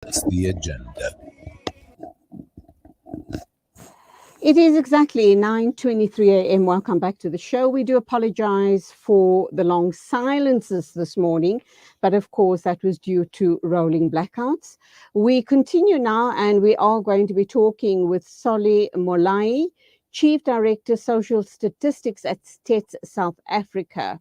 That's the agenda. It is exactly 9:23 a.m. Welcome back to the show. We do apologize for the long silences this morning, but of course that was due to rolling blackouts. We continue now and we are going to be talking with Molayi, Chief Director, Social Statistics at Stats South Africa.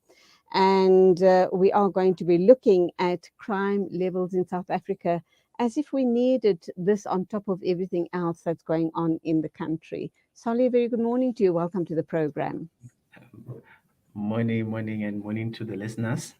And we are going to be looking at crime levels in South Africa as if we needed this on top of everything else that's going on in the country. Solly, very good morning to you. Welcome to the program. Morning, and morning to the listeners.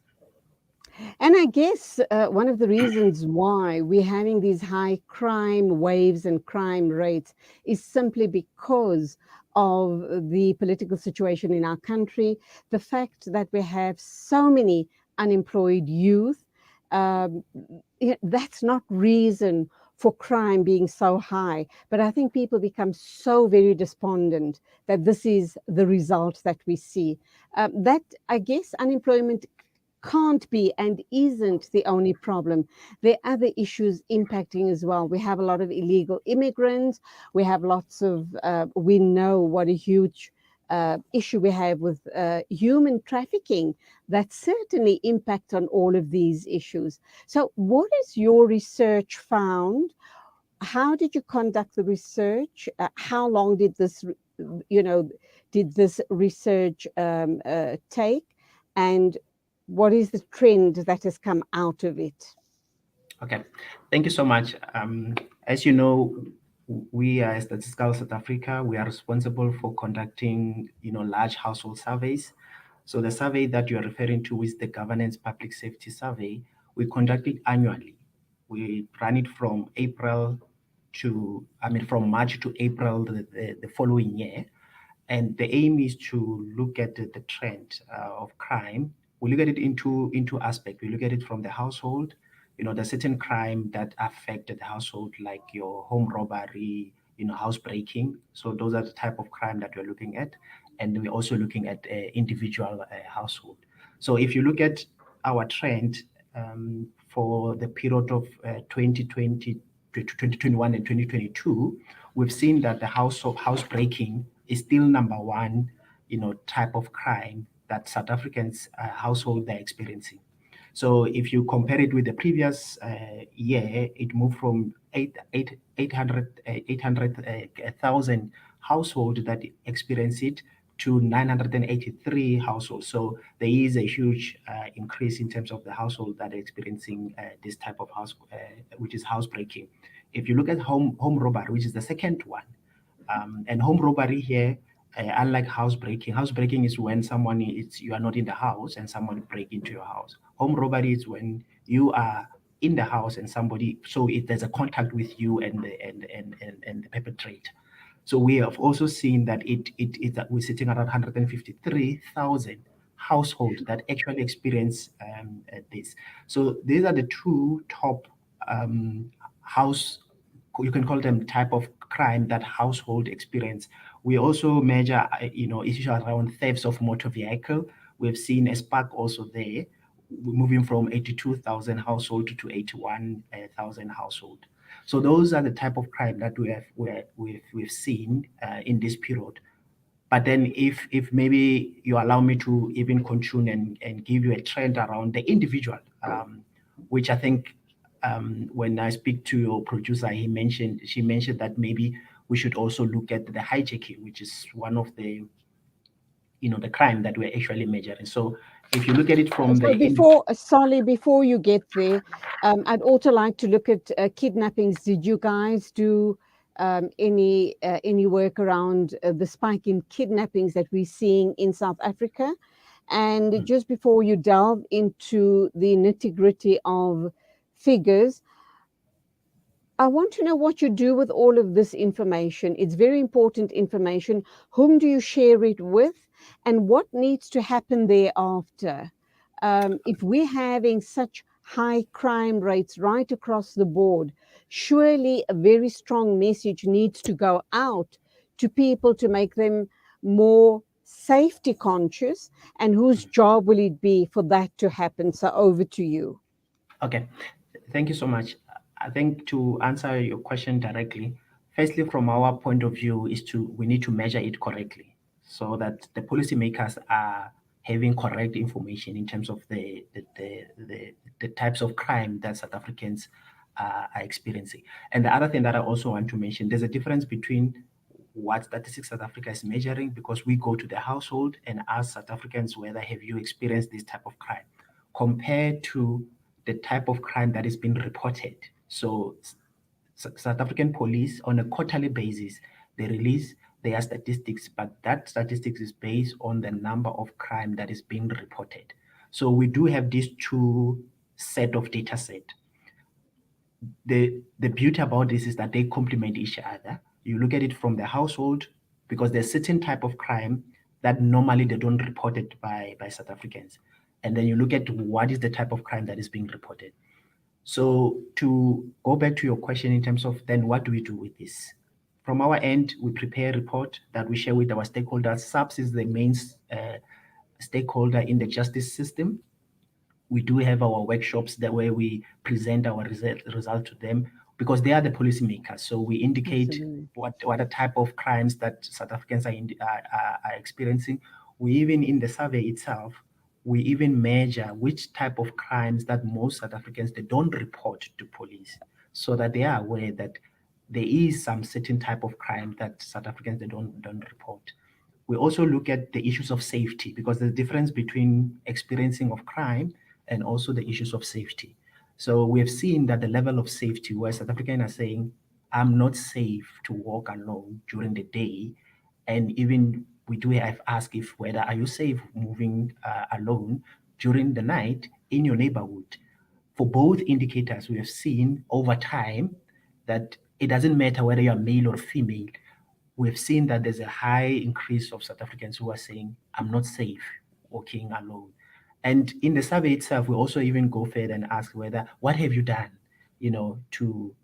And I guess one of the reasons why we're having these high crime waves and crime rates is simply because of the political situation in our country, the fact that we have so many unemployed youth. Um, that's not reason for crime being so high. But I think people become so very despondent that this is the result that we see. That, I guess, unemployment can't be and isn't the only problem. There are other issues impacting as well. We have a lot of illegal immigrants. We have lots of, we know what a huge issue we have with human trafficking that certainly impact on all of these issues. So what has your research found? How did you conduct the research? How long did this, did this research take? And what is the trend that has come out of it? Okay, thank you so much. As you know, we are Statistical South Africa. We are responsible for conducting, large household surveys. So the survey that you are referring to is the Governance Public Safety Survey. We conduct it annually. We run it from from March to April the following year. And the aim is to look at the trend of crime. We look at it into aspect. We look at it from the household. There's certain crime that affected the household, like your home robbery, housebreaking. So those are the type of crime that we're looking at. And we're also looking at individual household. So if you look at our trend for the period of 2020 to 2021 and 2022, we've seen that the housebreaking is still number one, type of crime that South Africans household they're experiencing. So if you compare it with the previous year, it moved from 800,000 households that experience it to 983 households. So there is a huge increase in terms of the household that are experiencing this type of house, which is housebreaking. If you look at home robbery, which is the second one, and home robbery here, unlike housebreaking is when you are not in the house and someone break into your house. Home robbery is when you are in the house and there's a contact with you and the perpetrator. So we have also seen that we're sitting around 153,000 households that actually experience this. So these are the two top house, you can call them type of crime that household experience. We also measure, issues around thefts of motor vehicle. We've seen a spark also there, moving from 82,000 household to 81,000 household. So those are the type of crime that we've seen in this period. But then if maybe you allow me to even continue and give you a trend around the individual, which I think when I speak to your producer, she mentioned that maybe we should also look at the hijacking, which is one of the the crime that we're actually measuring. So if you look at it from So before you get there, I'd also like to look at kidnappings. Did you guys do any work around the spike in kidnappings that we're seeing in South Africa? And just before you delve into the nitty-gritty of figures, I want to know what you do with all of this information. It's very important information. Whom do you share it with? And what needs to happen thereafter? If we're having such high crime rates right across the board, surely a very strong message needs to go out to people to make them more safety conscious. And whose job will it be for that to happen? So over to you. Okay, thank you so much. I think to answer your question directly, firstly, from our point of view, is to we need to measure it correctly so that the policymakers are having correct information in terms of the types of crime that South Africans are experiencing. And the other thing that I also want to mention, there's a difference between what Statistics South Africa is measuring, because we go to the household and ask South Africans whether have you experienced this type of crime, compared to the type of crime that is being reported. So South African police on a quarterly basis, they release their statistics, but that statistics is based on the number of crime that is being reported. So we do have these two set of data set. The beauty about this is that they complement each other. You look at it from the household, because there's certain type of crime that normally they don't report it by South Africans. And then you look at what is the type of crime that is being reported. So to go back to your question in terms of then what do we do with this? From our end, we prepare a report that we share with our stakeholders. SAPS is the main stakeholder in the justice system. We do have our workshops that where we present our result to them, because they are the policymakers. So we indicate Absolutely. what the type of crimes that South Africans are experiencing. We even in the survey itself, we even measure which type of crimes that most South Africans they don't report to police, so that they are aware that there is some certain type of crime that South Africans they don't report. We also look at the issues of safety, because there's a difference between experiencing of crime and also the issues of safety. So we have seen that the level of safety where South Africans are saying, I'm not safe to walk alone during the day. And even we do have asked if whether are you safe moving alone during the night in your neighborhood. For both indicators, we have seen over time that it doesn't matter whether you're male or female, we've seen that there's a high increase of South Africans who are saying, I'm not safe walking alone. And in the survey itself, we also even go further and ask whether, what have you done, to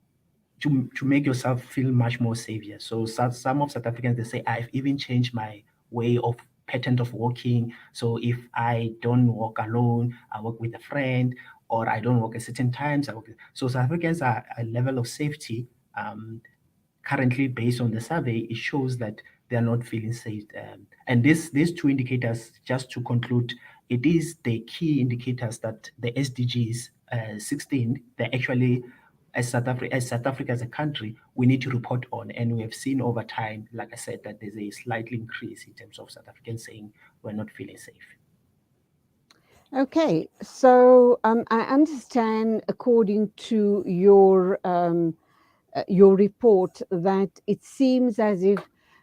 make yourself feel much more safer. So some of South Africans, they say, I've even changed my way of pattern of walking. So if I don't walk alone, I walk with a friend, or I don't walk at certain times. So South Africans are a level of safety. Currently, based on the survey, it shows that they are not feeling safe. And these two indicators, just to conclude, it is the key indicators that the SDGs 16, they actually, South Africa as a country, we need to report on. And we have seen over time, like I said, that there's a slight increase in terms of South Africans saying we're not feeling safe. Okay, so I understand, according to your report, that it seems as if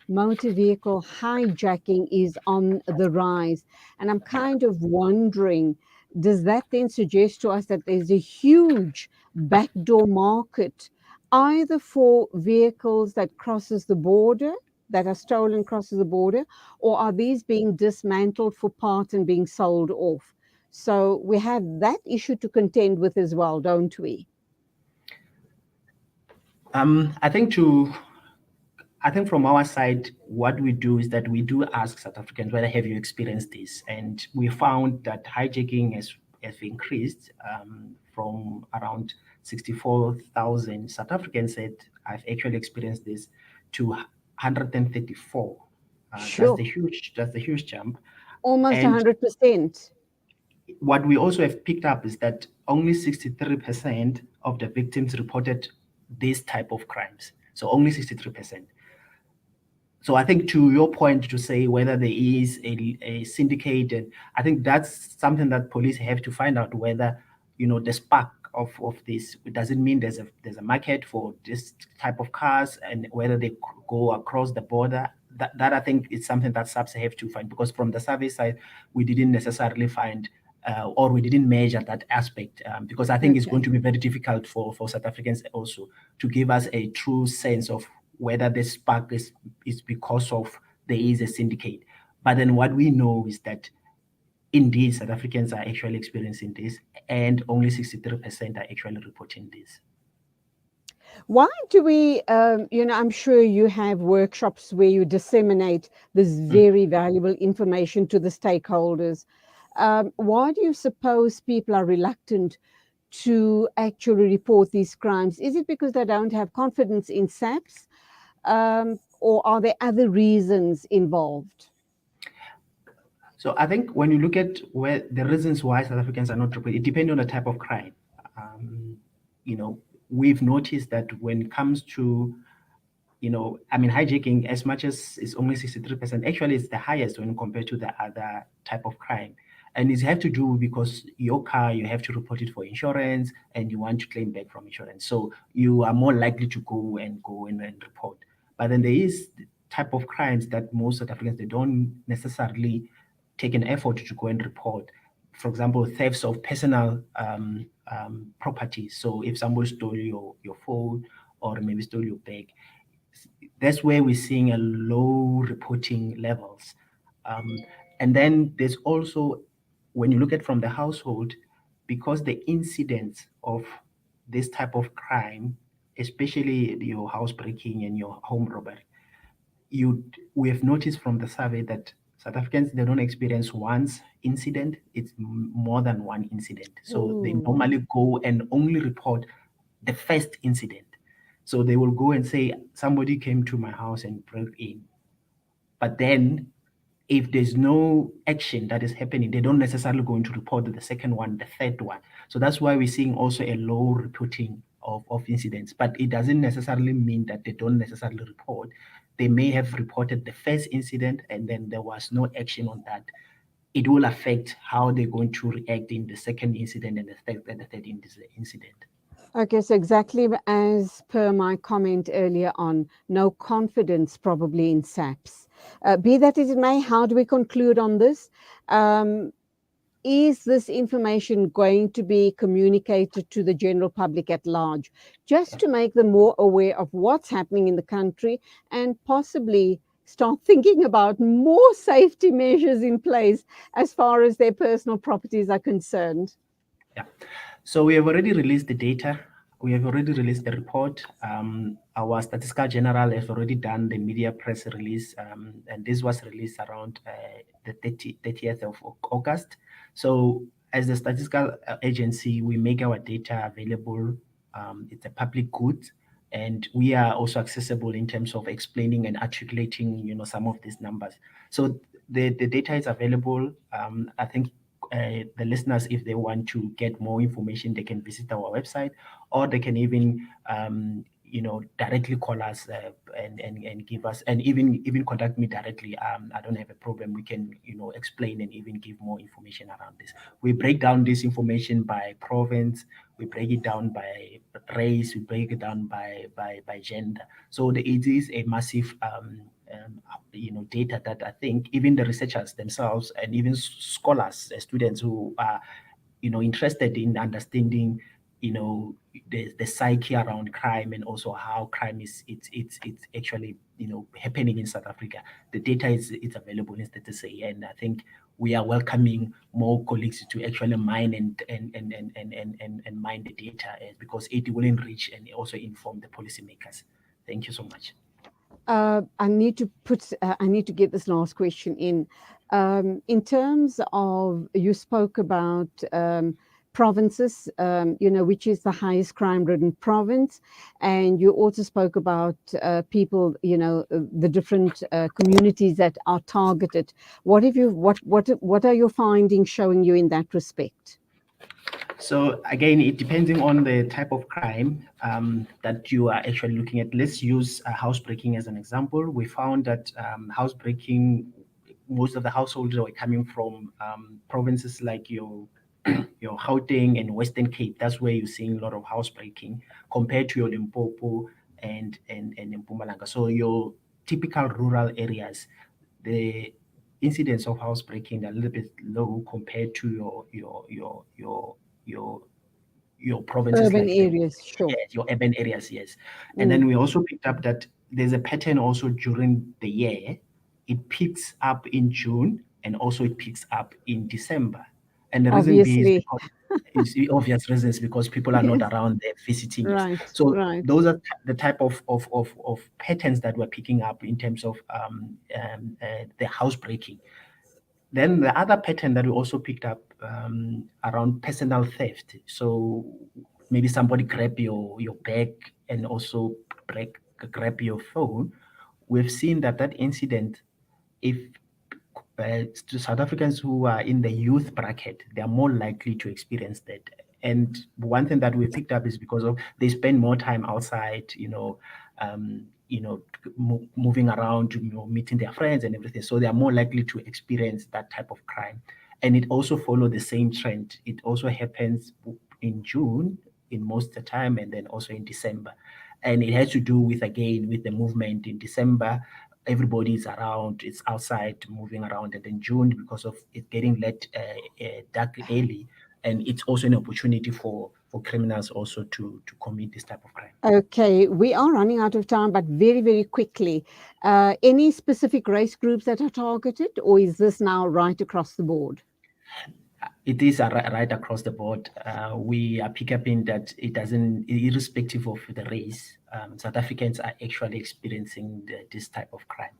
motor vehicle hijacking is on the rise. And I'm kind of wondering, does that then suggest to us that there's a huge backdoor market, either for vehicles that crosses the border, that are stolen crosses the border, or are these being dismantled for parts and being sold off? So we have that issue to contend with as well, don't we? I think to I think from our side, what we do is that we do ask South Africans whether have you experienced this, and we found that hijacking has increased from around 64,000 South Africans said I've actually experienced this to 134. Sure. That's the huge jump. Almost And 100%. what we also have picked up is that only 63% of the victims reported this type of crimes. So only 63%. So I think to your point to say whether there is a syndicate, and I think that's something that police have to find out whether the spark of this. It doesn't mean there's a market for this type of cars, and whether they go across the border. That I think is something that SAPS have to find, because from the survey side we didn't necessarily find or we didn't measure that aspect, because I think it's going Okay. to be very difficult for South Africans also to give us a true sense of whether the spark is because of there is a syndicate. But then what we know is that indeed South Africans are actually experiencing this, and only 63% are actually reporting this. Why do we, I'm sure you have workshops where you disseminate this Mm. very valuable information to the stakeholders. Why do you suppose people are reluctant to actually report these crimes? Is it because they don't have confidence in SAPS, or are there other reasons involved? So I think when you look at where the reasons why South Africans are not reporting, it depends on the type of crime. Um, you know, we've noticed that when it comes to, I mean, hijacking, as much as it's only 63%, actually it's the highest when compared to the other type of crime. And it have to do because your car, you have to report it for insurance and you want to claim back from insurance. So you are more likely to go and report. But then there is type of crimes that most South Africans, they don't necessarily take an effort to go and report. For example, thefts of personal property. So if somebody stole your phone or maybe stole your bag, that's where we're seeing a low reporting levels. Um, and then there's also, when you look at from the household, because the incidence of this type of crime, especially your housebreaking and your home robbery, we have noticed from the survey that South Africans, they don't experience once incident, it's more than one incident. So they Ooh. normally go and only report the first incident. So they will go and say, somebody came to my house and broke in. But then if there's no action that is happening, they don't necessarily going to report the second one, the third one. So that's why we're seeing also a low reporting of incidents. But it doesn't necessarily mean that they don't necessarily report. They may have reported the first incident and then there was no action on that. It will affect how they're going to react in the second incident and the third incident. Okay, so exactly as per my comment earlier on, no confidence probably in SAPS. Be that as it may, how do we conclude on this? Um, is this information going to be communicated to the general public at large, just to make them more aware of what's happening in the country and possibly start thinking about more safety measures in place as far as their personal properties are concerned? Yeah. So we have already released the data. We have already released the report. Our Statistical General has already done the media press release, and this was released around the 30th of August. So as the statistical agency, we make our data available. It's a public good, and we are also accessible in terms of explaining and articulating, some of these numbers. So the data is available. I think the listeners, if they want to get more information, they can visit our website, or they can even, directly call us and give us, and even contact me directly. I don't have a problem. We can, explain and even give more information around this. We break down this information by province. We break it down by race. We break it down by gender. So it is a massive data that I think even the researchers themselves and even scholars, students who are, interested in understanding, the psyche around crime and also how crime is it's actually happening in South Africa. The data is it's available in Statistic, and I think we are welcoming more colleagues to actually mine and mine the data because it will enrich and also inform the policymakers. Thank you so much. I need to get this last question in. In terms of, you spoke about provinces, which is the highest crime-ridden province, and you also spoke about people, the different communities that are targeted. What are your findings showing you in that respect? So again, it depending on the type of crime that you are actually looking at. Let's use housebreaking as an example. We found that housebreaking, most of the households were coming from provinces like your Gauteng and Western Cape. That's where you're seeing a lot of housebreaking compared to your Limpopo and Mpumalanga. So your typical rural areas, the incidence of housebreaking are a little bit low compared to your your provinces Urban like the areas, sure. yes, your urban areas, yes. And Mm. then we also picked up that there's a pattern also during the year. It picks up in June and also it picks up in December. And the reason being is Obviously. because is the obvious reasons because people are not Yes. around there visiting it. Right, So right. those are the type of patterns that we're picking up in terms of the housebreaking. Then the other pattern that we also picked up around personal theft. So maybe somebody grab your bag and also break, grab your phone. We've seen that that incident, if to South Africans who are in the youth bracket, they are more likely to experience that. And one thing that we picked up is because of they spend more time outside, moving around, meeting their friends and everything. So they are more likely to experience that type of crime. And it also follow the same trend. It also happens in June in most of the time, and then also in December. And it has to do with again with the movement in December. Everybody is around, it's outside moving around, and in June, because of it getting late, dark early, and it's also an opportunity for criminals also to commit this type of crime. Okay, we are running out of time, but very, very quickly. Any specific race groups that are targeted, or is this now right across the board? It is right across the board. We are picking up in that it doesn't, irrespective of the race, South Africans are actually experiencing this type of crime.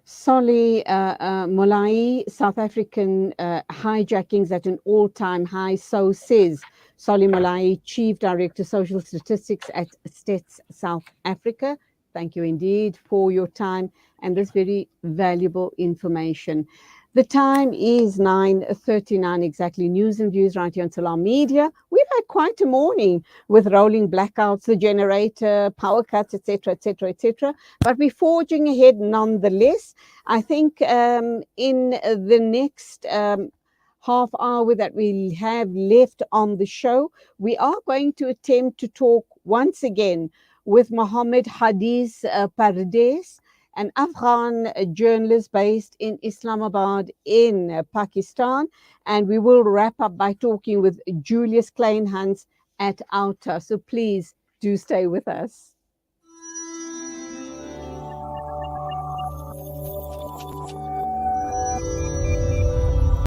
Solly Molayi, South African hijackings at an all-time high. So says Solly Molayi, Chief Director, Social Statistics at Stats South Africa. Thank you indeed for your time and this very valuable information. The time is 9:39 exactly. News and views right here on Salam Media. We've had quite a morning with rolling blackouts, the generator, power cuts, etc., etc., etc. But we're forging ahead nonetheless. I think in the next half hour that we have left on the show, we are going to attempt to talk once again with Mohammed Hadiz Pardes, an Afghan journalist based in Islamabad in Pakistan. And we will wrap up by talking with Julius Kleinhans at Outer. So please do stay with us.